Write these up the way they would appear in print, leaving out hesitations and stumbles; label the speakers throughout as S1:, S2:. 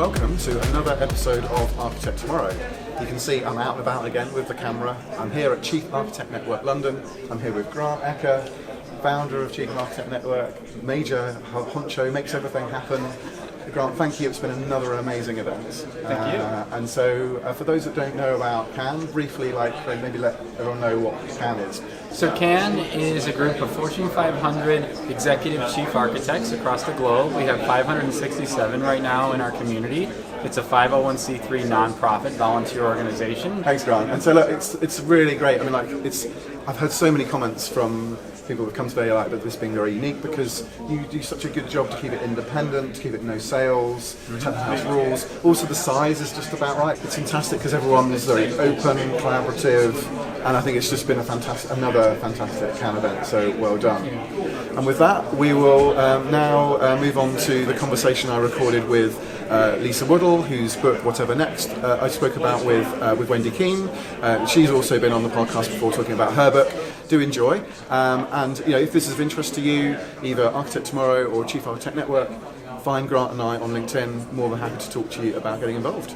S1: welcome to another episode of Architect Tomorrow. You can see I'm out and about again with the camera. I'm here at Chief Architect Network London. I'm here with Grant Ecker, founder of Chief Architect Network, major honcho, makes everything happen. Grant, thank you. It's been another amazing event.
S2: Thank you.
S1: And so, for those that don't know about CAN, briefly, maybe let everyone know what CAN is.
S2: So CAN is a group of Fortune 500 executive chief architects across the globe. We have 567 right now in our community. It's a 501c3 nonprofit volunteer organization.
S1: Thanks, Grant. And so, look, it's really great. I mean, I've heard so many comments from people that come today like that this being very unique because you do such a good job to keep it independent, to keep it no sales, 10th house rules. Also, the size is just about right. It's fantastic because everyone is very open, collaborative, and I think it's just been another fantastic CAN event. So well done. And with that, we will now move on to the conversation I recorded with Lisa Woodall, whose book Whatever Next I spoke about with Whynde Kuehn. She's also been on the podcast before talking about her book. Do enjoy, and if this is of interest to you, either Architect Tomorrow or Chief Architect Network, find Grant and I on LinkedIn. More than happy to talk to you about getting involved.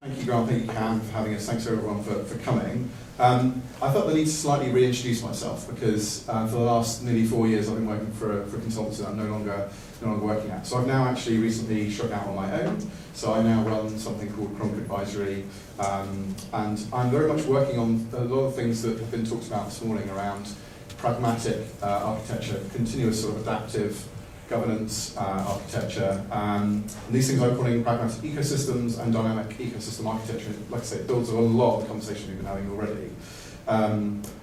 S1: Thank you, Grant. Thank you, CAN, for having us. Thanks everyone for coming. I felt the need to slightly reintroduce myself because for the last nearly 4 years I've been working for a consultancy that I'm no longer working at. So I've now actually recently struck out on my own. So I now run something called Cronk Advisory, and I'm very much working on a lot of things that have been talked about this morning around pragmatic architecture, continuous sort of adaptive governance architecture. And these things I'm calling pragmatic ecosystems and dynamic ecosystem architecture. Like I say, it builds on a lot of the conversation we've been having already.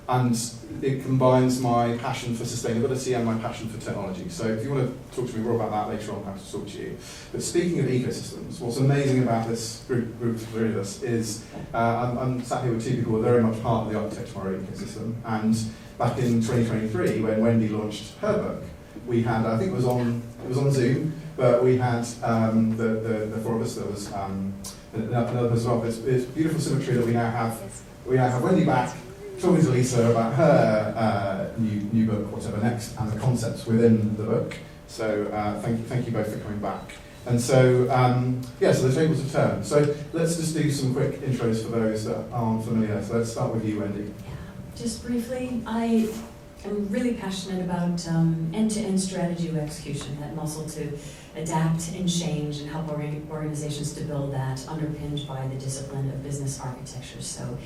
S1: And it combines my passion for sustainability and my passion for technology. So if you want to talk to me more about that later on, I'm happy to talk to you. But speaking of ecosystems, what's amazing about this group of three of us is I'm sat here with two people who are very much part of the Architect Tomorrow ecosystem. And back in 2023, when Whynde launched her book, we had, I think it was on Zoom, but we had the four of us. There was another person as well. It's beautiful symmetry that we now have. We now have Whynde back, talking to Lisa about her new book, Whatever Next, and the concepts within the book. So thank you both for coming back. And so, so the tables have turned. So let's just do some quick intros for those that aren't familiar. So let's start with you, Whynde.
S3: Just briefly, I'm really passionate about end-to-end strategy execution, that muscle to adapt and change and help organizations to build that, underpinned by the discipline of business architecture. So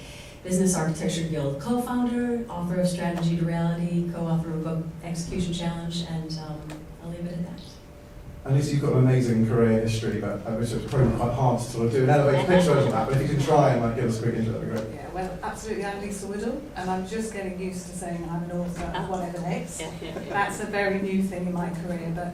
S3: Business Architecture Guild co-founder, author of Strategy to Reality, co-author of book Execution Challenge, and I'll leave it at that.
S1: And Lisa, you've got an amazing career history, but which is probably quite hard to sort of do an elevator pitch version of that, but if you can try and give us a quick intro, that'd be great.
S4: Yeah, well, absolutely, I'm Lisa Woodall, and I'm just getting used to saying I'm an author of Whatever Next. That's a very new thing in my career, but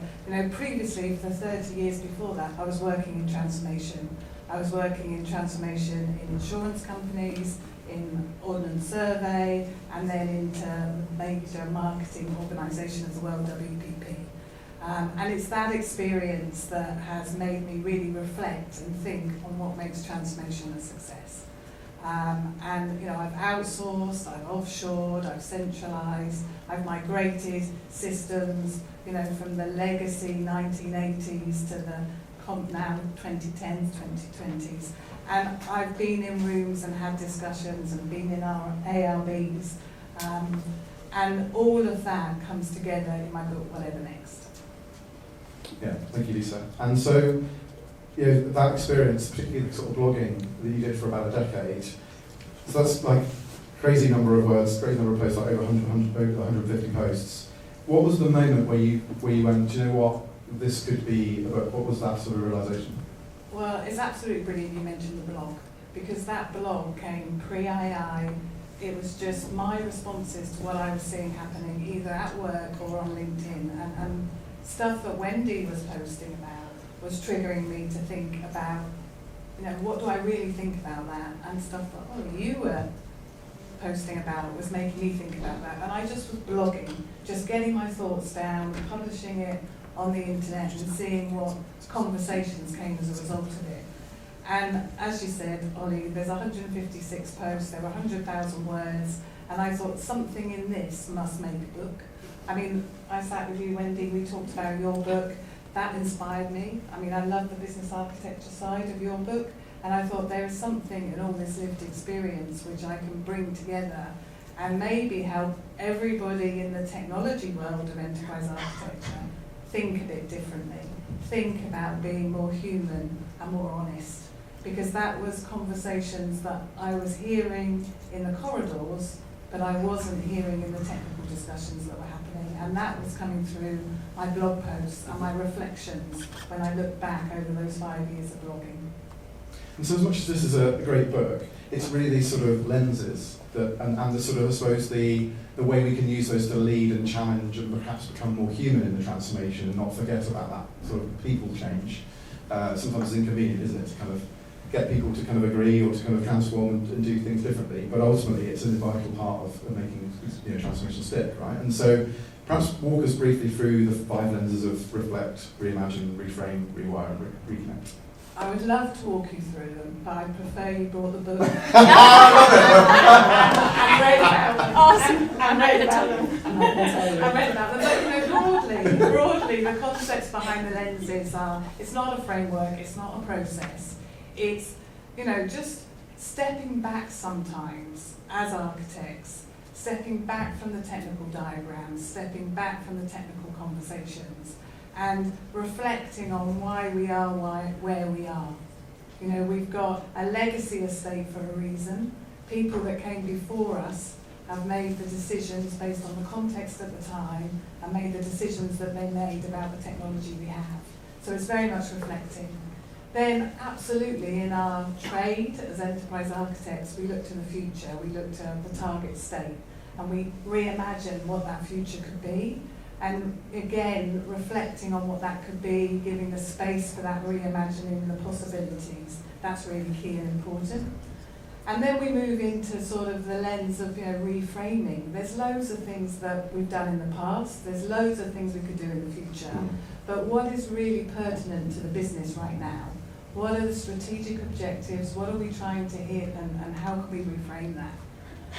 S4: previously, for 30 years before that, I was working in transformation. I was working in transformation in insurance companies, in Ordnance Survey, and then into major marketing organisation of the world, WPP. And it's that experience that has made me really reflect and think on what makes transformation a success. I've outsourced, I've offshored, I've centralised, I've migrated systems, from the legacy 1980s to the now 2010s, 2020s. And I've been in rooms and had discussions and been in our ALBs. And all of that comes together in my book, Whatever Next.
S1: Yeah, thank you, Lisa. And so, that experience, particularly the sort of blogging that you did for about a decade, so that's like crazy number of words, crazy number of posts, like over 150 posts. What was the moment where you went, do you know what, this could be a book? What was that sort of realisation?
S4: Well, it's absolutely brilliant you mentioned the blog, because that blog came pre-II. It was just my responses to what I was seeing happening either at work or on LinkedIn, and stuff that Whynde was posting about was triggering me to think about, what do I really think about that? And stuff that you were posting about was making me think about that. And I just was blogging, just getting my thoughts down, publishing it on the internet and seeing what conversations came as a result of it. And as you said, Ollie, there's 156 posts, there were 100,000 words, and I thought something in this must make a book. I mean, I sat with you, Whynde, we talked about your book. that inspired me. I mean, I love the business architecture side of your book, and I thought there is something in all this lived experience which I can bring together and maybe help everybody in the technology world of enterprise architecture think a bit differently, think about being more human and more honest. Because that was conversations that I was hearing in the corridors, but I wasn't hearing in the technical discussions that were happening. And that was coming through my blog posts and my reflections when I look back over those 5 years of blogging.
S1: And so as much as this is a great book, it's really these sort of lenses that, and the sort of, I suppose, the way we can use those to lead and challenge and perhaps become more human in the transformation and not forget about that sort of people change. Sometimes it's inconvenient, isn't it, to kind of get people to kind of agree or to kind of transform and do things differently. But ultimately, it's a vital part of making transformation stick, right? And so perhaps walk us briefly through the 5 lenses of reflect, reimagine, reframe, rewire, and reconnect.
S4: I would love to walk you through them, but I prefer you brought the book.
S3: I read about them.
S4: Awesome. I read about them. I read about them. But broadly, the concepts behind the lenses are, it's not a framework, it's not a process. It's, just stepping back sometimes as architects, stepping back from the technical diagrams, stepping back from the technical conversations, and reflecting on why we are where we are. We've got a legacy estate for a reason. People that came before us have made the decisions based on the context at the time and made the decisions that they made about the technology we have. So it's very much reflecting. Then absolutely in our trade as enterprise architects, we look to the future, we look to the target state, and we reimagine what that future could be. And again, reflecting on what that could be, giving the space for that reimagining and the possibilities, that's really key and important. And then we move into sort of the lens of reframing. There's loads of things that we've done in the past, there's loads of things we could do in the future, but what is really pertinent to the business right now? What are the strategic objectives? What are we trying to hit, and how can we reframe that?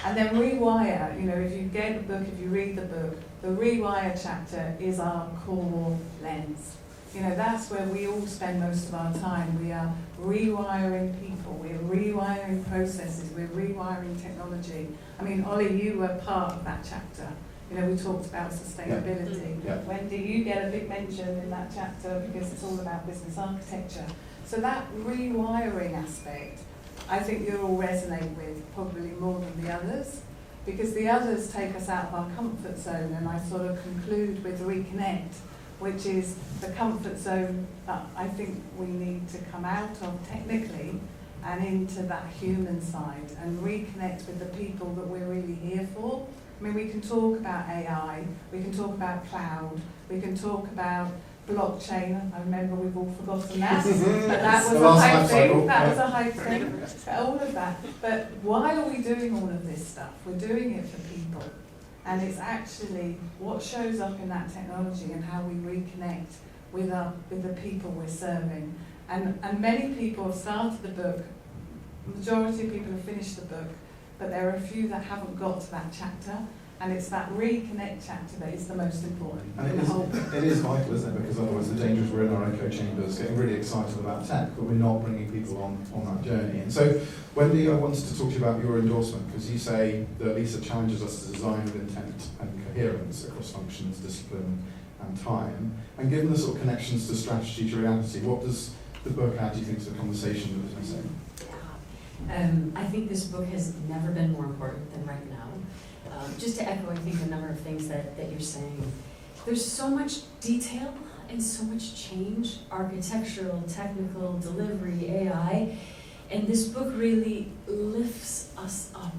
S4: And then rewire, if you get the book, if you read the book, the rewire chapter is our core lens. That's where we all spend most of our time. We are rewiring people, we're rewiring processes, we're rewiring technology. I mean, Ollie, you were part of that chapter. We talked about sustainability.
S1: Yeah.
S4: Whynde, you get a big mention in that chapter because it's all about business architecture. So that rewiring aspect, I think you'll all resonate with probably more than the others, because the others take us out of our comfort zone, and I sort of conclude with reconnect, which is the comfort zone that I think we need to come out of technically and into that human side and reconnect with the people that we're really here for. I mean, we can talk about AI, we can talk about cloud, we can talk about blockchain. I remember we've all forgotten that, but that was a hype thing. That was a hype thing. All of that. But why are we doing all of this stuff? We're doing it for people, and it's actually what shows up in that technology and how we reconnect with the people we're serving. And many people have started the book. The majority of people have finished the book, but there are a few that haven't got to that chapter. And it's that reconnect chapter that is the most important.
S1: And it is vital, isn't it? Because otherwise the danger is we're in our echo chambers getting really excited about tech, but we're not bringing people on that journey. And so, Whynde, I wanted to talk to you about your endorsement, because you say that Lisa challenges us to design with intent and coherence across functions, discipline and time. And given the sort of connections to strategy to reality, what does the book add, do you think, to the conversation that was missing?
S3: I think this book has never been more important than right now. Just to echo, I think, a number of things that you're saying. There's so much detail and so much change, architectural, technical, delivery, AI, and this book really lifts us up.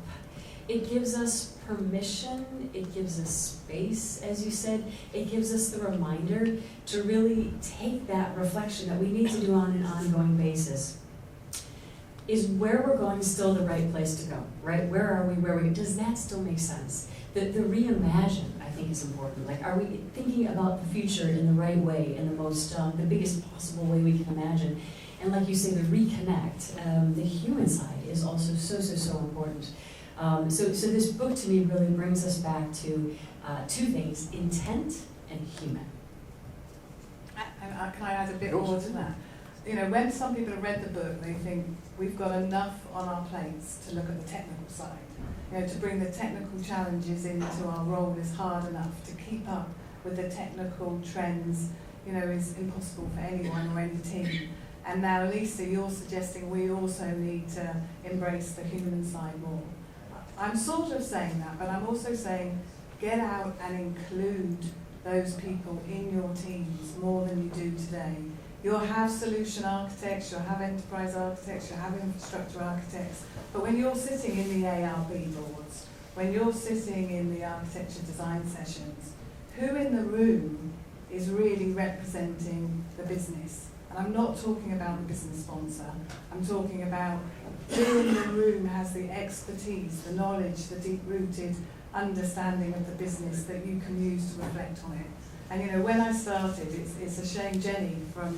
S3: It gives us permission, it gives us space, as you said, it gives us the reminder to really take that reflection that we need to do on an ongoing basis. Is where we're going still the right place to go, right? Where are we, does that still make sense? The reimagine, I think, is important. Like, are we thinking about the future in the right way, in the most, the biggest possible way we can imagine? And like you say, the reconnect, the human side is also so important. So this book to me really brings us back to two things, intent and human.
S4: can I add a bit more to that? You know, when some people have read the book, they think we've got enough on our plates to look at the technical side. You know, to bring the technical challenges into our role is hard enough. To keep up with the technical trends, you know, is impossible for anyone or any team. And now, Lisa, you're suggesting we also need to embrace the human side more. I'm sort of saying that, but I'm also saying get out and include those people in your teams more than you do today. You'll have solution architects, you'll have enterprise architects, you'll have infrastructure architects, but when you're sitting in the ARB boards, when you're sitting in the architecture design sessions, who in the room is really representing the business? And I'm not talking about the business sponsor, I'm talking about who in the room has the expertise, the knowledge, the deep-rooted understanding of the business that you can use to reflect on it. And you know, when I started, it's a shame Jenny from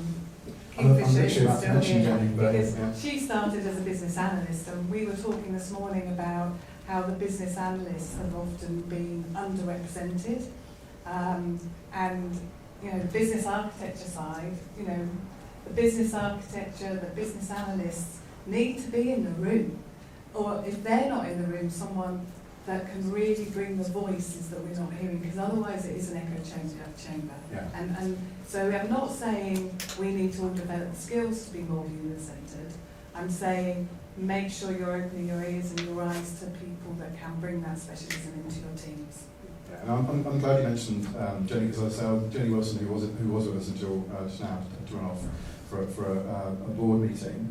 S4: Kingfisher is still here, because she started as a business analyst, and we were talking this morning about how the business analysts have often been underrepresented, and you know, the business architecture side, you know, the business architecture, the business analysts need to be in the room, or if they're not in the room, someone that can really bring the voices that we're not hearing, because otherwise it is an echo chamber.
S1: Yeah.
S4: And so I'm not saying we need to all develop skills to be more human-centred. I'm saying make sure you're opening your ears and your eyes to people that can bring that specialism into your teams.
S5: Yeah, and I'm glad you mentioned Jenny, because I said Jenny Wilson, who was with us until just now, to run off for a board meeting.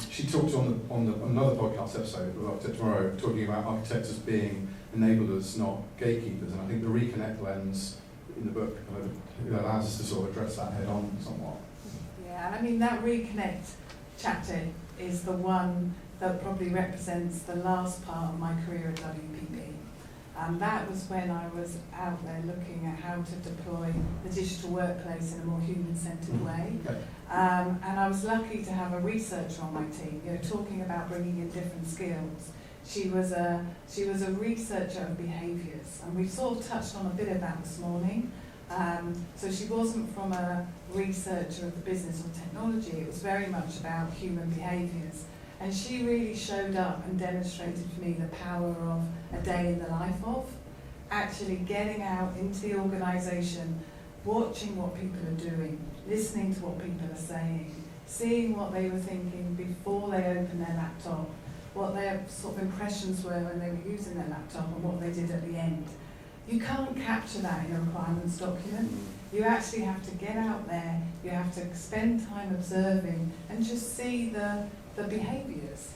S5: She talked on another podcast episode with Architect Tomorrow, talking about architects as being enablers, not gatekeepers. And I think the Reconnect lens in the book kind of allows us to sort of address that head on somewhat.
S4: Yeah, and I mean that Reconnect chapter is the one that probably represents the last part of my career at WPP. And that was when I was out there looking at how to deploy the digital workplace in a more human-centred way.
S5: Okay.
S4: And I was lucky to have a researcher on my team, you know, talking about bringing in different skills. She was a researcher of behaviours, and we sort of touched on a bit of that this morning. So she wasn't from a researcher of the business or technology, it was very much about human behaviours. And she really showed up and demonstrated for me the power of a day in the life of, actually getting out into the organisation, watching what people are doing, listening to what people are saying, seeing what they were thinking before they opened their laptop, what their sort of impressions were when they were using their laptop, and what they did at the end. You can't capture that in a requirements document. You actually have to get out there, you have to spend time observing and just see the behaviours.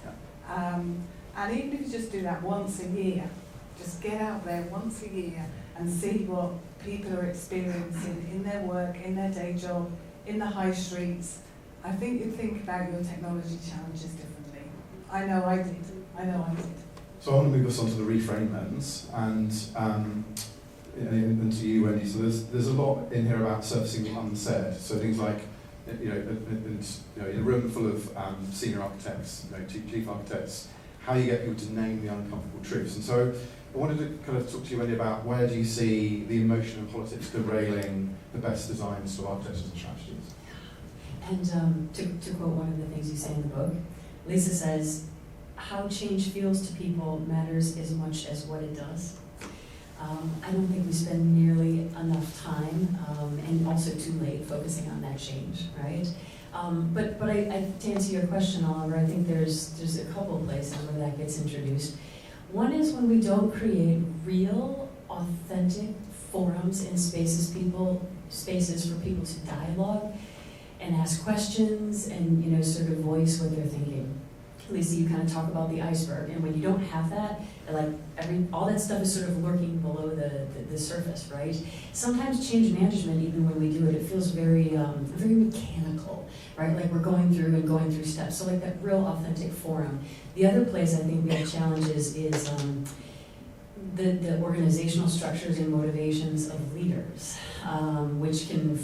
S4: And even if you just do that once a year, just get out there once a year and see what people are experiencing in their work, in their day job, in the high streets. I think you think about your technology challenges differently. I know I did.
S5: So I want to move us on to the reframe lens, and to you, Whynde. So there's a lot in here about surfacing the unsaid. So things like, in a room full of senior architects, chief architects, how you get people to name the uncomfortable truths. And so I wanted to kind of talk to you, Whynde, about where do you see the emotion and politics derailing the best designs for architectures and strategies?
S3: And to quote one of the things you say in the book, Lisa says, how change feels to people matters as much as what it does. I don't think we spend nearly enough time, and also too late, focusing on that change, right? But to answer your question, Oliver, I think there's a couple of places where that gets introduced. One is when we don't create real, authentic forums and spaces for people to dialogue and ask questions and sort of voice what they're thinking. Lisa, you kind of talk about the iceberg, and when you don't have that, all that stuff is sort of lurking below the surface, right? Sometimes change management, even when we do it, it feels very mechanical, right? Like we're going through steps. So like that real authentic forum. The other place I think we have challenges is the organizational structures and motivations of leaders, which can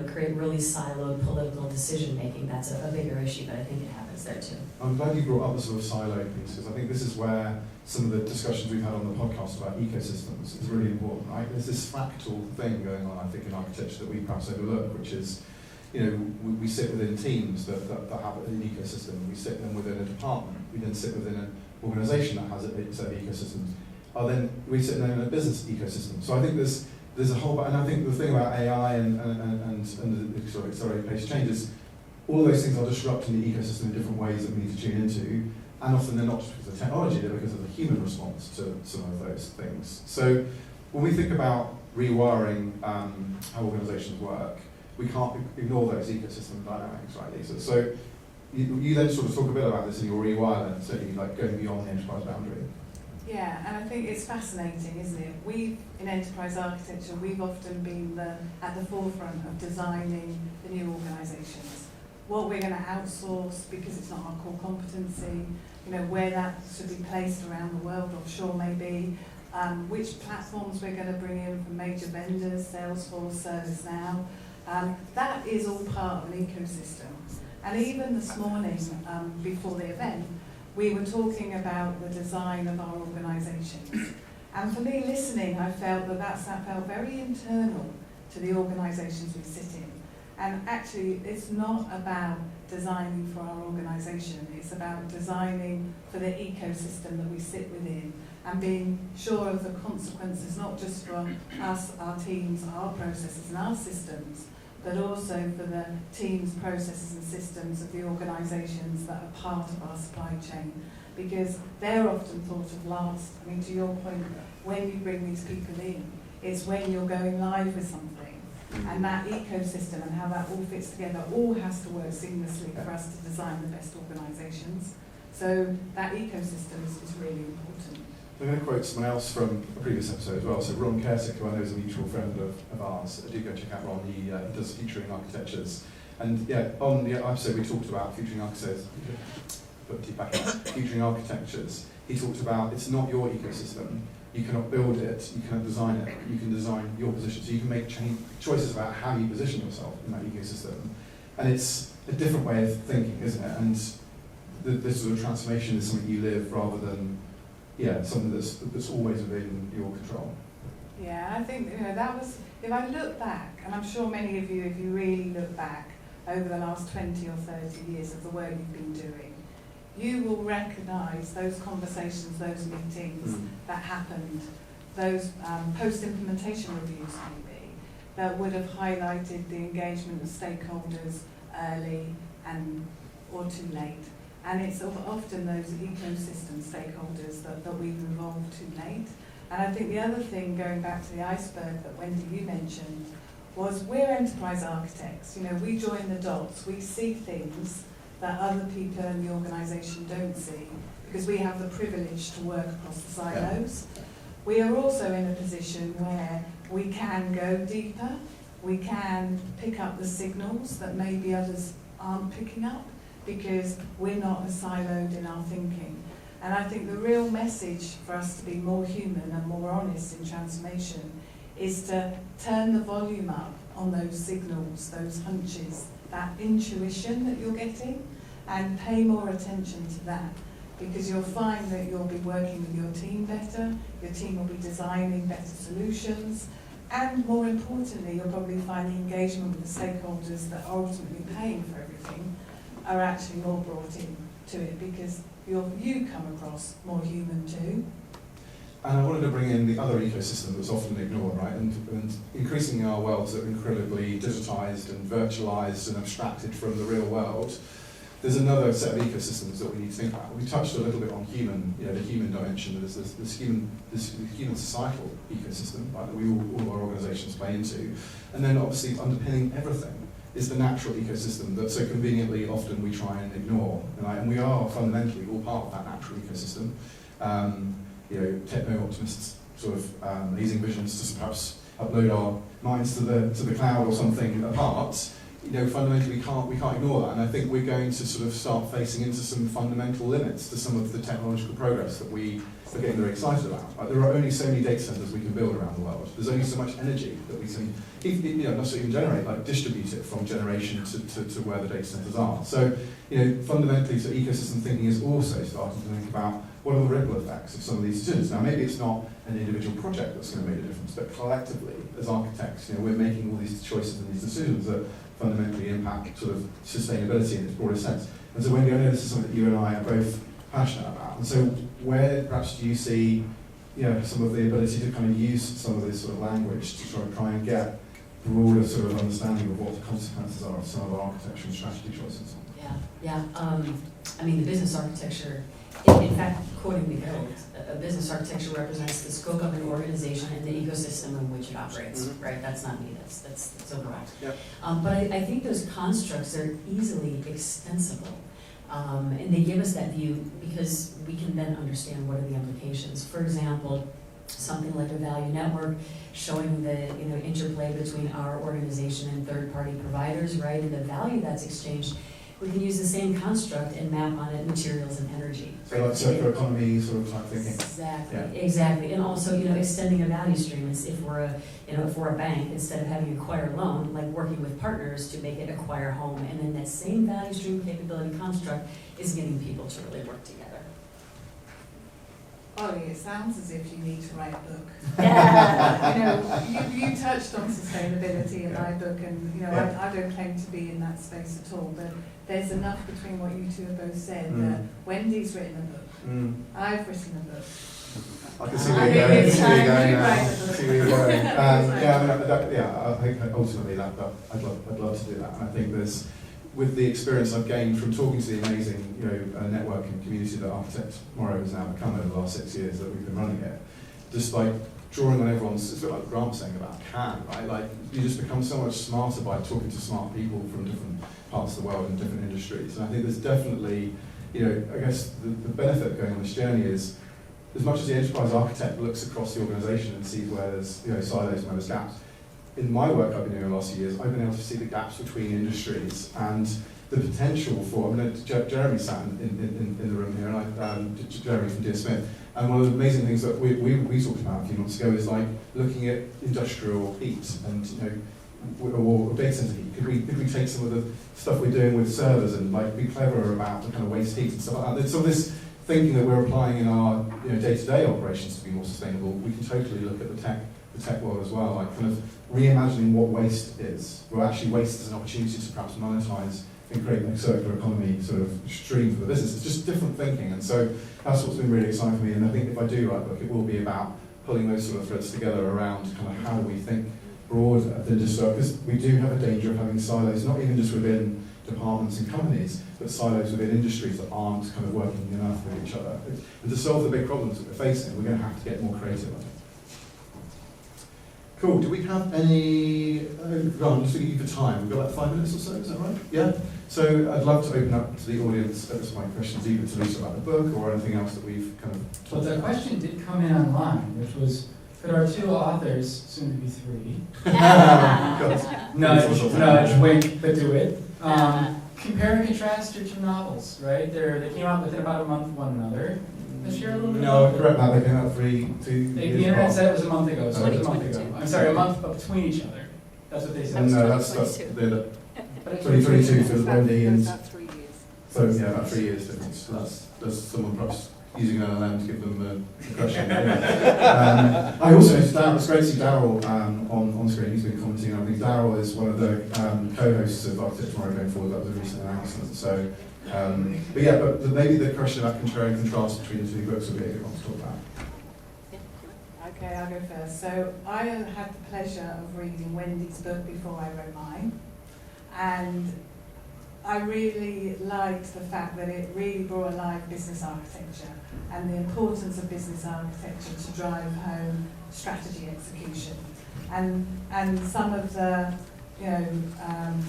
S3: create really siloed political decision making. That's a bigger issue, but I think it happens there too.
S5: I'm glad you brought up the sort of silo piece, because I think this is where some of the discussions we've had on the podcast about ecosystems is really important, right? There's this fractal thing going on, I think, in architecture that we perhaps overlook, which is we sit within teams that have an ecosystem. We sit then within a department. We then sit within an organisation that has a set of ecosystems. Then we sit then in a business ecosystem. So I think there's a whole, and I think the thing about AI and the sort of accelerated pace changes, all those things are disrupting the ecosystem in different ways that we need to tune into, and often they're not just because of technology, they're because of the human response to some of those things. So when we think about rewiring how organisations work, we can't ignore those ecosystem dynamics, right, Lisa? So you then sort of talk a bit about this in your rewire, then, certainly like going beyond the enterprise boundary.
S4: Yeah, and I think it's fascinating, isn't it? We, in enterprise architecture, we've often been at the forefront of designing the new organisations. What we're going to outsource because it's not our core competency, where that should be placed around the world, offshore maybe, which platforms we're going to bring in from major vendors, Salesforce, ServiceNow. That is all part of an ecosystem. And even this morning, before the event, we were talking about the design of our organisations. And for me, listening, I felt that felt very internal to the organisations we sit in. And actually, it's not about designing for our organisation, it's about designing for the ecosystem that we sit within and being sure of the consequences, not just for us, our teams, our processes and our systems, but also for the teams, processes and systems of the organisations that are part of our supply chain. Because they're often thought of last. I mean, to your point, when you bring these people in, it's when you're going live with something. And that ecosystem and how that all fits together all has to work seamlessly for us to design the best organisations. So that ecosystem is really important.
S5: I'm going to quote someone else from a previous episode as well. So Ron Kersick, who I know is a mutual friend of ours, do go check out Ron. He does featuring architectures. And yeah, on the episode we talked about featuring architectures. Featuring architectures. He talked about it's not your ecosystem. You cannot build it, you cannot design it, you can design your position. So you can make choices about how you position yourself in that ecosystem. And it's a different way of thinking, isn't it? And this sort of transformation is something you live rather than, something that's always within your control.
S4: Yeah, I think, that was, if I look back, and I'm sure many of you, if you really look back over the last 20 or 30 years of the work you've been doing, you will recognise those conversations, those meetings that happened, those post-implementation reviews maybe, that would have highlighted the engagement of stakeholders early or too late. And it's often those ecosystem stakeholders that we've involved too late. And I think the other thing, going back to the iceberg that Whynde, you mentioned, was we're enterprise architects. We join the dots, we see things that other people in the organisation don't see, because we have the privilege to work across the silos. We are also in a position where we can go deeper, we can pick up the signals that maybe others aren't picking up, because we're not as siloed in our thinking. And I think the real message for us to be more human and more honest in transformation is to turn the volume up on those signals, those hunches, that intuition that you're getting, and pay more attention to that, because you'll find that you'll be working with your team better, your team will be designing better solutions, and more importantly, you'll probably find the engagement with the stakeholders that are ultimately paying for everything are actually more brought in to it, because you come across more human too.
S5: And I wanted to bring in the other ecosystem that's often ignored, right? And increasingly our worlds are incredibly digitised and virtualised and abstracted from the real world. There's another set of ecosystems that we need to think about. We touched a little bit on human, the human dimension. There's this human societal ecosystem, right, that all our organisations play into. And then obviously underpinning everything is the natural ecosystem that so conveniently often we try and ignore. And we are fundamentally all part of that natural ecosystem. Techno-optimists sort of leasing visions to perhaps upload our minds to the cloud or something apart. Fundamentally we can't ignore that, and I think we're going to sort of start facing into some fundamental limits to some of the technological progress that we are getting very excited about. There are only so many data centers we can build around the world. There's only so much energy that we can, not even generate, distribute it from generation to where the data centers are. So, fundamentally, so ecosystem thinking is also starting to think about what are the ripple effects of some of these decisions. Now, maybe it's not an individual project that's going to make a difference, but collectively, as architects, we're making all these choices and these decisions that fundamentally impact sort of sustainability in its broader sense. And so Whynde, I know this is something that you and I are both passionate about. And so where perhaps do you see, some of the ability to kind of use some of this sort of language to try and get broader sort of understanding of what the consequences are of some of our architecture and strategy choices?
S3: Yeah. I mean, the business architecture, in fact, quoting the Herald, a business architecture represents the scope of an organization and the ecosystem in which it operates, right? That's not me, that's overall.
S1: Yep.
S3: But I think those constructs are easily extensible. And they give us that view because we can then understand what are the implications. For example, something like a value network showing the interplay between our organization and third-party providers, right? And the value that's exchanged. We can use the same construct and map on it materials and energy.
S5: So like circular economy sort of type thinking.
S3: Exactly. And also, extending a value stream. Is if we're a bank, instead of having acquire loan, like working with partners to make it acquire home, and then that same value stream capability construct is getting people to really work together.
S4: Ollie, it sounds as if you need to write a book.
S3: Yeah.
S4: You touched on sustainability in my book, and I don't claim to be in that space at all, but there's enough between what you two have both said that Wendy's written a book. I've written a book.
S5: I can see where you're going.
S4: it's time to write a book.
S5: See where you're going. I think ultimately I'd love to do that. And I think there's, with the experience I've gained from talking to the amazing, network and community that Architect Tomorrow has now become over the last 6 years that we've been running it, just like drawing on everyone's, it's a bit like Grant was saying about Can, right? Like, you just become so much smarter by talking to smart people from different parts of the world and different industries. And I think there's definitely, I guess the benefit of going on this journey is, as much as the enterprise architect looks across the organisation and sees where there's silos and where there's gaps, in my work I've been doing the last few years, I've been able to see the gaps between industries and the potential for, Jeremy sat in the room here, and Jeremy from Dear Smith, and one of the amazing things that we talked about a few months ago is like looking at industrial heat and, or data centre heat. Could we take some of the stuff we're doing with servers and like be cleverer about the kind of waste heat and stuff like that? There's some of this thinking that we're applying in our day-to-day operations to be more sustainable. We can totally look at the tech world as well, like kind of reimagining what waste is. Well, actually waste is an opportunity to perhaps monetize and create a circular economy sort of stream for the business. It's just different thinking, and so that's what's been really exciting for me. And I think if I do write a book, it will be about pulling those sort of threads together around kind of how we think broader than just because we do have a danger of having silos, not even just within departments and companies, but silos within industries that aren't kind of working enough with each other. And to solve the big problems that we're facing, we're going to have to get more creative, I think. Cool. Do we have any? I'm just looking for time. We've got like 5 minutes or so. Is that right? Yeah. So I'd love to open up to the audience. That's my questions, either to Lisa about the book or anything else that we've kind of.
S6: Well, the question did come in online, which was, could our 2 authors, soon to be 3, nudge, wink, but do it, compare and contrast your 2 novels, right? They came out within about a month of one another. Let's share a little bit.
S5: No, correct that. They came out 2 years.
S6: The internet said it was a month ago, so it was a month ago. I'm sorry, a month between each other. That's what they said.
S5: No, that's 2022 for Whynde and.
S4: About 3 years.
S5: So yeah, about 3 years difference. So that's someone perhaps using an LLM to give them a question. I also noticed Darryl. It's great to see Darryl on screen. He's been commenting. I think Darryl is one of the co-hosts of Architect Tomorrow going forward. That was a recent announcement. So, but maybe the question about comparing and contrast between the 2 books would be a good one to talk about.
S4: Okay, I'll go first. So I had the pleasure of reading Wendy's book before I wrote mine, and I really liked the fact that it really brought alive business architecture and the importance of business architecture to drive home strategy execution, and some of the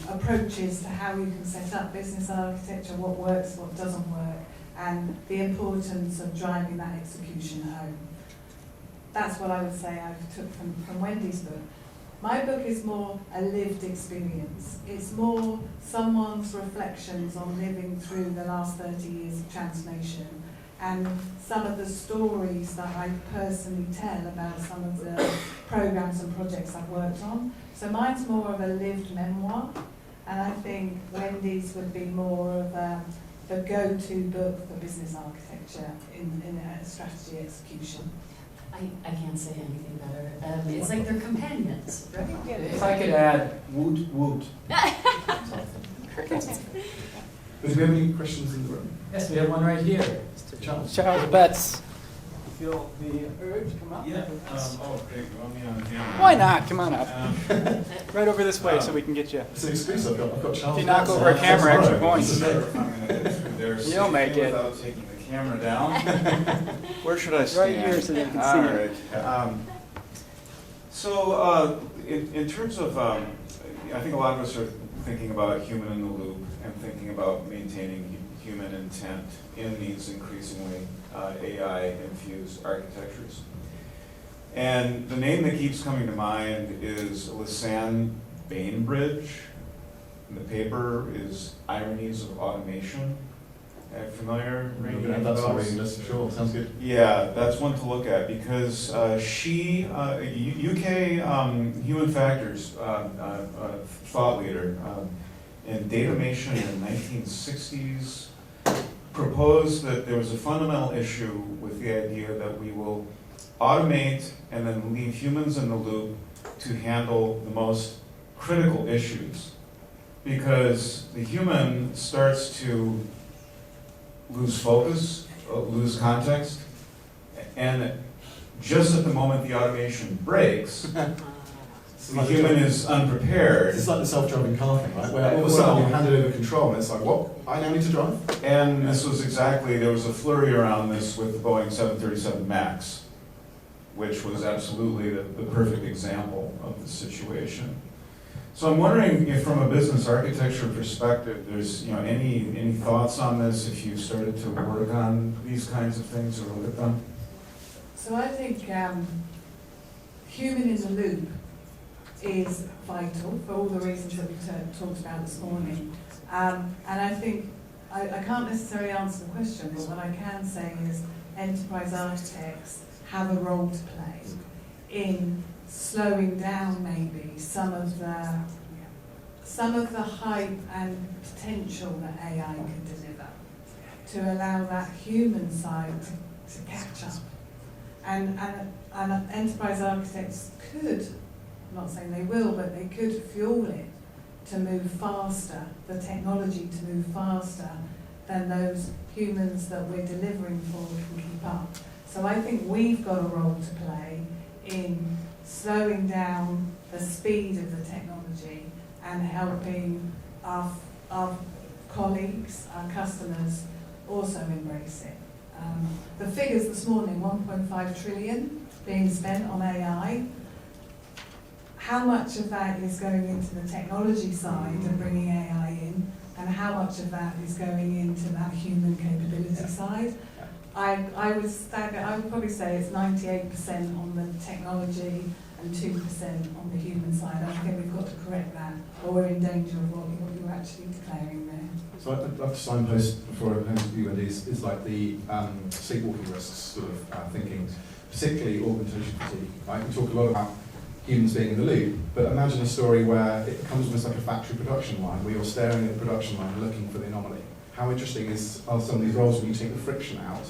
S4: approaches to how you can set up business architecture, what works, what doesn't work, and the importance of driving that execution home. That's what I would say I took from Wendy's book. My book is more a lived experience. It's more someone's reflections on living through the last 30 years of transformation and some of the stories that I personally tell about some of the programs and projects I've worked on. So mine's more of a lived memoir, and I think Wendy's would be more of the go-to book for business architecture in a strategy execution.
S3: I can't say anything better. It's like they're companions, right?
S6: If I could add, woot woot.
S5: But do we have any questions in the room?
S6: Yes, we have one right here.
S5: Charles?
S2: Charles Betts.
S7: Feel the urge come up?
S8: Yeah. Oh, great. You want me on camera?
S2: Why not? Come on up.
S7: Right over this way so we can get you.
S5: It's an exclusive. I've got Charles.
S2: If you knock
S5: Betts.
S2: over a camera, extra points.
S8: I'm gonna get through there
S2: You'll make
S8: safely
S2: it.
S8: without taking the camera down. Where should I stand?
S7: Right here so they can
S8: All
S7: see it.
S8: right. So, in terms of, I think a lot of us are thinking about human in the loop and thinking about maintaining human intent in these increasingly AI-infused architectures. And the name that keeps coming to mind is Lisanne Bainbridge. And the paper is Ironies of Automation. Familiar?
S5: That's our reading list for sure. Sounds good.
S8: Yeah, that's one to look at because she, UK human factors thought leader in datamation in the 1960s, proposed that there was a fundamental issue with the idea that we will automate and then leave humans in the loop to handle the most critical issues. Because the human starts to lose focus, lose context, and just at the moment the automation breaks, the human is unprepared.
S5: It's like the self-driving car thing, right? Where all of a sudden you hand it over control and it's like, what? I now need to drive?
S8: And this was exactly, there was a flurry around this with the Boeing 737 MAX, which was absolutely the perfect example of the situation. So I'm wondering if from a business architecture perspective, there's any thoughts on this, if you started to work on these kinds of things or look at them?
S4: So I think human in the loop is vital for all the reasons that we've talked about this morning. And I think, I can't necessarily answer the question, but what I can say is enterprise architects have a role to play in slowing down maybe some of the hype and potential that AI can deliver, to allow that human side to catch up. And enterprise architects could, I'm not saying they will, but they could fuel it to move faster, the technology to move faster than those humans that we're delivering for can keep up. So I think we've got a role to play in slowing down the speed of the technology and helping our colleagues, our customers, also embrace it. The figures this morning, 1.5 trillion being spent on AI. How much of that is going into the technology side and bringing AI in, and how much of that is going into that human capability side? I would probably say it's 98% on the technology and 2% on the human side. I think we've got to correct that, or we're in danger of what you're actually declaring there.
S5: So I'd love to signpost before I hand to you, Wendy, is like the sleepwalking risks sort of thinking, particularly augmentation fatigue. Right? We talk a lot about humans being in the loop, but imagine a story where it becomes almost like a factory production line, where you're staring at the production line looking for the anomaly. How interesting are some of these roles when you take the friction out?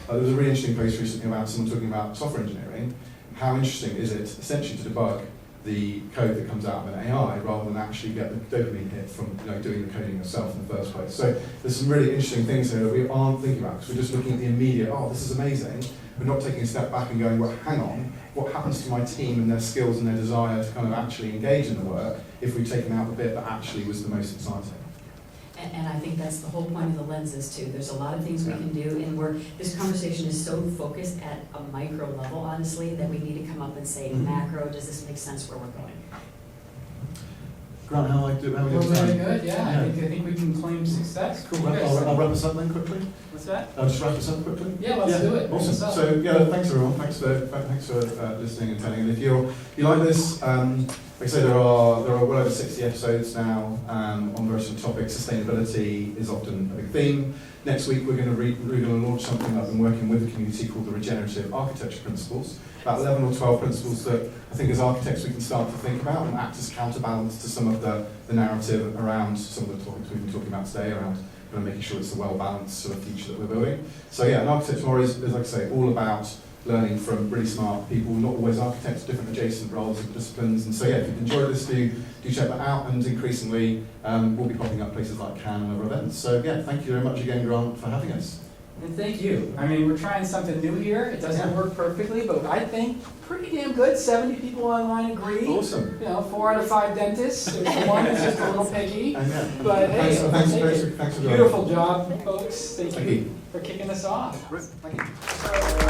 S5: There was a really interesting post recently about someone talking about software engineering. How interesting is it essentially to debug the code that comes out of an AI rather than actually get the dopamine hit from doing the coding yourself in the first place? So there's some really interesting things here that we aren't thinking about because we're just looking at the immediate, oh, this is amazing. We're not taking a step back and going, well, hang on, what happens to my team and their skills and their desire to kind of actually engage in the work if we've taken out the bit that actually was the most exciting?
S3: And I think that's the whole point of the lenses too. There's a lot of things we can do, and this conversation is so focused at a micro level, honestly, that we need to come up and say, macro, does this make sense where we're going?
S5: Grant, how are we doing?
S6: We're really good, yeah. I think we can claim success.
S5: Cool. I'll wrap this up then quickly.
S6: What's that?
S5: I'll just wrap this up quickly.
S6: Yeah, let's do it.
S5: Awesome. So thanks everyone. Thanks for listening and telling. And if you like this, like I say, there are well over 60 episodes now on various topics. Sustainability is often a big theme. Next week we're going to launch something that I've been working with the community called the Regenerative Architecture Principles. About 11 or 12 principles that I think as architects we can start to think about and act as counterbalance to some of the narrative around some of the topics we've been talking about today around making sure it's a well-balanced sort of future that we're building. So yeah, an architect tomorrow is like I say, all about learning from really smart people, not always architects, different adjacent roles and disciplines. And so yeah, if you've enjoyed this, do check that out. And increasingly, we'll be popping up places like Cannes and other events. So yeah, thank you very much again, Grant, for having us.
S6: And thank you. I mean, we're trying something new here. It doesn't work perfectly, but I think pretty damn good. 70 people online agree.
S5: Awesome.
S6: You know, 4 out of 5 dentists. There's one that's just a little picky.
S5: And yeah,
S6: But hey,
S5: thanks for
S6: beautiful job, folks. Thank you for kicking us off.
S5: Thank you.